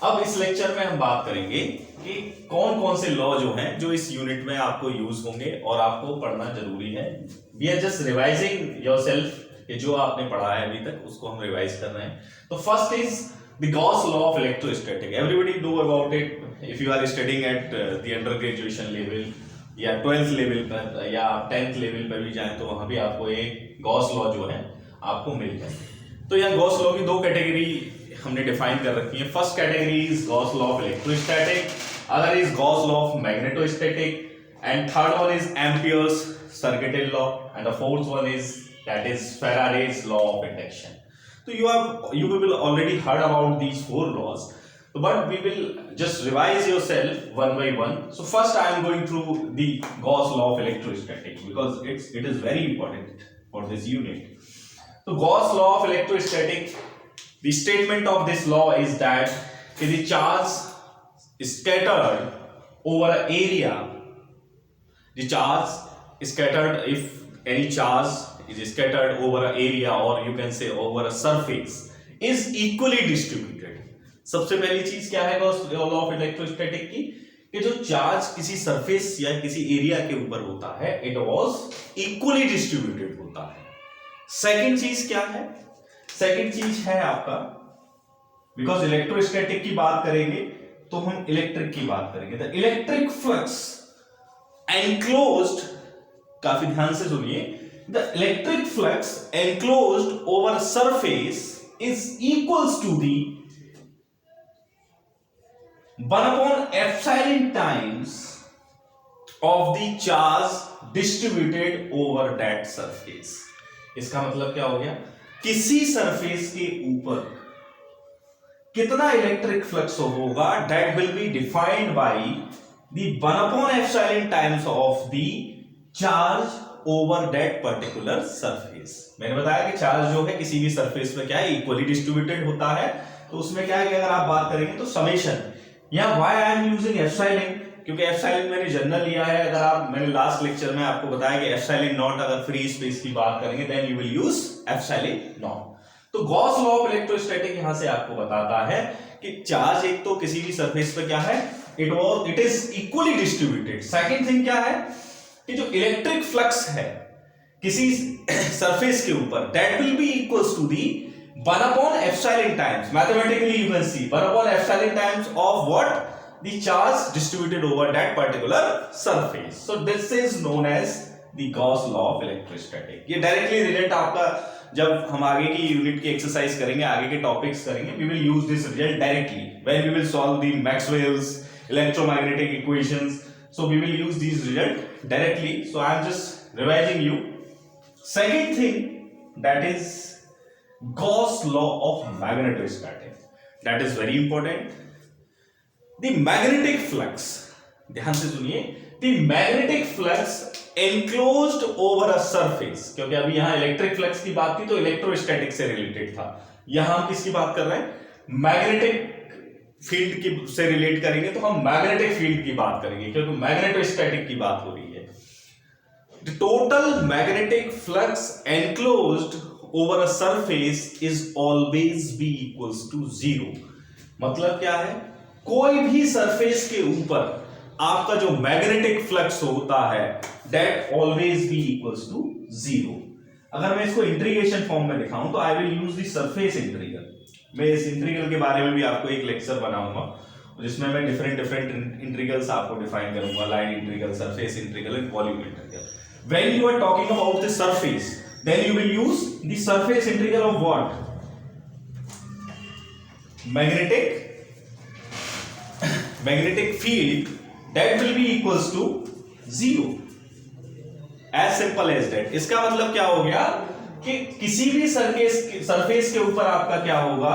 अब इस लेक्चर में हम बात करेंगे कि कौन कौन से लॉ जो हैं जो इस यूनिट में आपको यूज होंगे और आपको पढ़ना जरूरी है। We are just revising yourself, ये जो आपने पढ़ा है अभी तक उसको हम रिवाइज कर रहे हैं। तो first is the Gauss law of electrostatic. Everybody know about it if you are studying at the under graduation level या 12th लेवल पर या 10th लेवल पर भी जाएं तो वहां भी आपको एक गॉस लॉ जो है आपको मिल जाए। तो यहाँ गॉस लॉ की दो कैटेगरी हमने डिफाइन कर रखी है। First category is Gauss law of electrostatic, other is Gauss law of magnetostatic and third one is amperes circuited law and the fourth one is that is Faraday's law of induction. So you will already heard about these four laws, but we will just revise yourself one by one. So first I am going through the Gauss law of electrostatic because it is very important for this unit. So Gauss law of electrostatic, the statement of this law is that the charge is scattered over an area. The charge is scattered if any charge is scattered over an area or you can say over a surface is equally distributed. सबसे पहली चीज क्या है Gauss law of electrostatic की कि जो charge किसी surface या किसी एरिया के ऊपर होता है इट वाज इक्वली डिस्ट्रीब्यूटेड होता है। सेकंड चीज क्या है? सेकंड चीज है आपका, बिकॉज इलेक्ट्रोस्टैटिक की बात करेंगे तो हम इलेक्ट्रिक की बात करेंगे। द इलेक्ट्रिक फ्लक्स एनक्लोज्ड, काफी ध्यान से सुनिए, the electric flux enclosed over a surface is equals to the 1 upon epsilon times of the charge distributed over that surface। इसका मतलब क्या हो गया? किसी सरफेस के ऊपर कितना इलेक्ट्रिक फ्लक्स होगा that will be defined by the 1 upon epsilon times of the charge over that particular surface. मैंने बताया कि चार्ज जो है किसी भी सरफेस में क्या है इक्वली डिस्ट्रीब्यूटेड होता है। तो उसमें क्या है कि अगर आप बात करेंगे तो समेशन, या why I am using epsilon, क्योंकि एप्सिलॉन मैंने जनरल लिया है। अगर आप, मैंने लास्ट लेक्चर में आपको बताया कि एप्सिलॉन नॉट, अगर फ्री स्पेस की बात करेंगे then you will use epsilon naught. तो गॉस लॉ ऑफ इलेक्ट्रोस्टैटिक यहां से आपको बताता है कि चार्ज एक तो किसी भी सरफेस पे क्या है it is equally distributed. Second thing क्या है कि जो इलेक्ट्रिक फ्लक्स है किसी सरफेस के ऊपर that will be equals to the 1 upon epsilon times, mathematically you can see 1 upon epsilon times of what the charge distributed over that particular surface. So this is known as the Gauss law of electrostatic। ये directly relate आपका जब हम आगे की unit की exercise करेंगे, आगे के टॉपिक्स करेंगे, we will use this result directly when we will solve the Maxwell's electromagnetic equations। So we will use these results directly. So I am just revising you. Second thing, that is Gauss law of magnetostatic. That is very important. The magnetic flux, ध्यान से सुनिए, the magnetic flux enclosed over a surface, क्योंकि अभी यहाँ electric flux की बात थी तो इलेक्ट्रोस्टैटिक से रिलेटेड था। यहाँ हम किसकी बात कर रहे हैं? मैग्नेटिक फील्ड की से रिलेट करेंगे तो हम मैग्नेटिक फील्ड की बात करेंगे क्योंकि मैग्नेटोस्टैटिक की बात हो रही है। The total magnetic flux enclosed over a surface is always be equals to 0। मतलब क्या है? कोई भी सरफेस के ऊपर आपका जो मैग्नेटिक फ्लक्स होता है that always be equals to 0। अगर मैं इसको इंटीग्रेशन फॉर्म में दिखाऊं तो I will use the surface integral. मैं इस इंटीग्रल के बारे में भी आपको एक लेक्चर बनाऊंगा जिसमें मैं डिफरेंट इंटीग्रल्स आपको डिफाइन करूंगा, line integral, surface integral and volume integral. When you are talking about the surface then you will use the surface integral of what? Magnetic field that will be equals to 0। As simple as that. इसका मतलब क्या हो गया कि किसी भी surface के ऊपर आपका क्या होगा,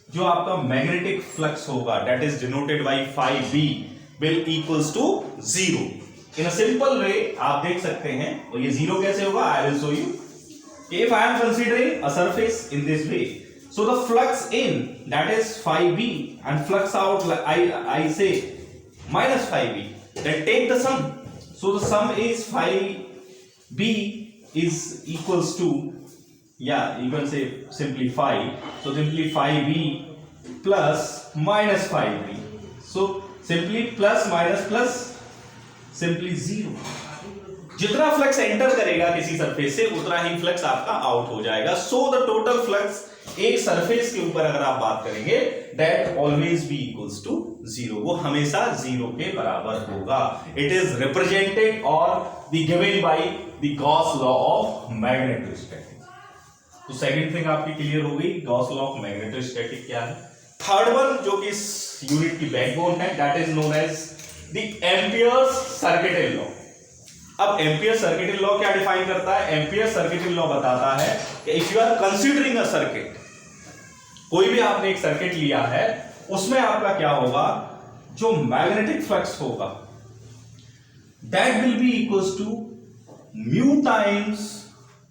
जो आपका मैग्नेटिक फ्लक्स होगा that is denoted by phi b will equals to 0। In a simple way आप देख सकते हैं। और ये 0 कैसे होगा? I will show you. If I am considering a surface in this way, so the flux in that is phi b and flux out I say minus phi b, then take the sum. So the sum is phi b is equals to, yeah, you can say simply phi. So simply phi b plus minus 5v, so simply plus minus plus simply 0। जितना flux enter करेगा किसी surface से उतना ही flux आपका out हो जाएगा। So the total flux एक surface के ऊपर अगर आप बात करेंगे that always be equals to 0, वो हमेशा 0 के बराबर होगा। इट इज रिप्रेजेंटेड और the given by the Gauss law of magnetostatics. तो सेकंड थिंग आपकी क्लियर हो गई, गॉस लॉ ऑफ मैग्नेटोस्टैटिक क्या है। थर्ड वन जो कि इस यूनिट की बैकबोन है, that is known as the Ampere's circuital law. अब एम्पियर सर्किटल लॉ क्या डिफाइन करता है? एम्पियर सर्किटल लॉ बताता है कि if you are considering a circuit, कोई भी आपने एक सर्किट लिया है, उसमें आपका क्या होगा, जो मैग्नेटिक फ्लक्स होगा that will be equals to mu times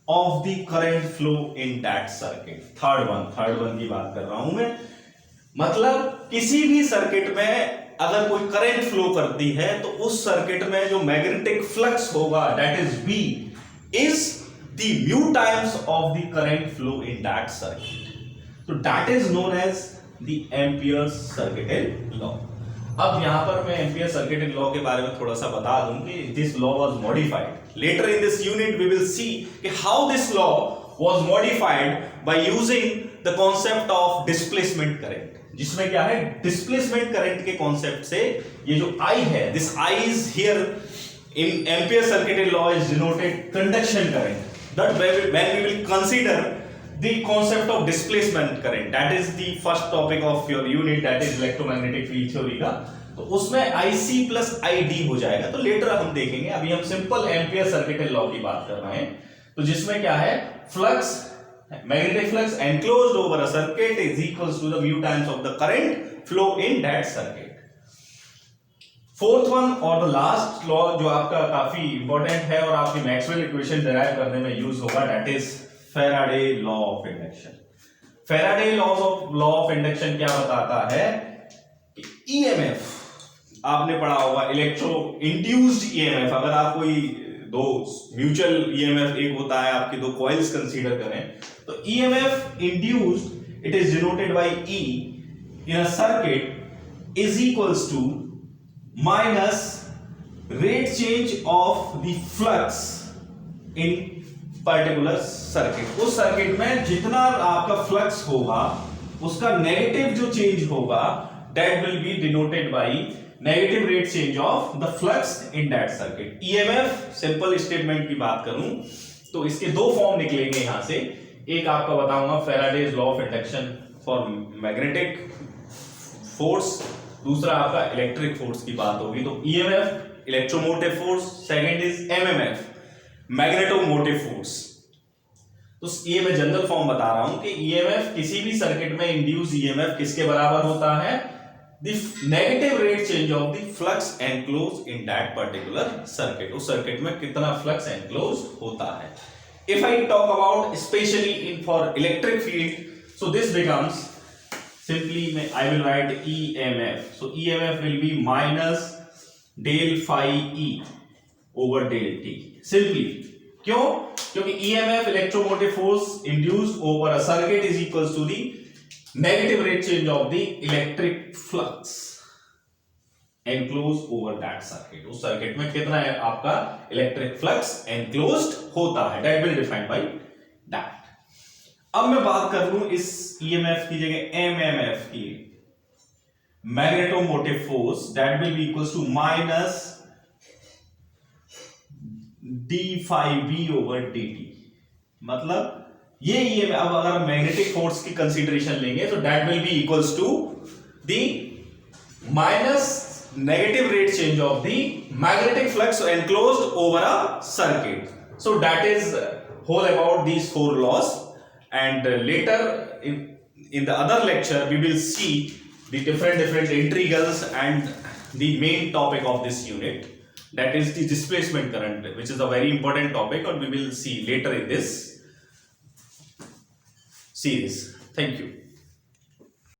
of the current flow in that circuit. Third one की बात कर रहा हूं मैं, मतलब किसी भी सर्किट में अगर कोई करंट फ्लो करती है तो उस सर्किट में जो मैग्नेटिक फ्लक्स होगा that is B is the mu times of the current flow in that circuit. तो that is known as the ampere circuital law. अब यहां पर मैं एम्पियर सर्किटल लॉ के बारे में थोड़ा सा बता दूं कि this law was modified. Later in this unit we will see कि how this law was modified by using the concept of displacement current, जिसमें क्या है, डिस्प्लेसमेंट करंट के कॉन्सेप्ट से ये जो I है, this I is here in Ampere circuital law is denoted conduction current. That when we will consider the concept of displacement current, that is the first topic of your unit, that is electromagnetic field theory का, तो उसमें IC plus ID हो जाएगा। तो letter हम देखेंगे, अभी हम सिंपल एम्पियर सर्किटल लॉ की बात कर रहे हैं, तो जिसमें क्या है, flux magnetic flux enclosed over a circuit is equals to the mu times of the current flow in that circuit। Fourth one और द लास्ट लॉ जो आपका काफी इंपॉर्टेंट है और आपकी मैक्सवेल इक्वेशन डिराइव करने में यूज होगा, that is Faraday law of induction. Faraday law of induction क्या बताता है कि ईएमएफ आपने पढ़ा होगा, इलेक्ट्रो इंड्यूस्ड ईएमएफ। अगर आप कोई दो म्यूचुअल ईएमएफ, एक होता है आपके दो कॉइल्स कंसीडर करें, तो EMF induced it is denoted by E in a circuit is equals to minus rate change of the flux in particular circuit. उस सर्किट में जितना आपका फ्लक्स होगा उसका नेगेटिव जो चेंज होगा that will B denoted by negative rate change of the flux in that circuit. EMF simple statement की बात करूं तो इसके दो फॉर्म निकलेंगे यहां से। एक आपका बताऊंगा Faraday's law of induction for magnetic force, दूसरा आपका इलेक्ट्रिक फोर्स की बात होगी। तो EMF electromotive force, second is MMF magnetomotive force. तो ये मैं जनरल फॉर्म बता रहा हूं कि ईएमएफ किसी भी सर्किट में इंड्यूस ईएमएफ किसके बराबर होता है, the negative rate change of the flux enclosed in that particular circuit। उस सर्किट में कितना फ्लक्स enclosed होता है। If I talk about especially in for electric field, so this becomes simply I will write EMF। So EMF will be minus del phi E over del T। Simply क्यों? क्योंकि EMF electromotive force induced over a circuit is equals to the negative rate change of the electric flux enclosed over that circuit। उस circuit में कितना है आपका electric flux enclosed होता है, that will define by that। अब मैं बात कर लूं इस EMF की जगह MMF की, magnetomotive force, that will be equals to minus d phi b over dt। मतलब ये अब अगर मैग्नेटिक फोर्स की कंसीडरेशन लेंगे तो that will be equals to the minus negative rate change of the magnetic flux enclosed over a circuit. So that is whole about these four laws and later in the other lecture we will see the different integrals and the main topic of this unit, that is the displacement current, which is a very important topic and we will see later in this series। Thank you।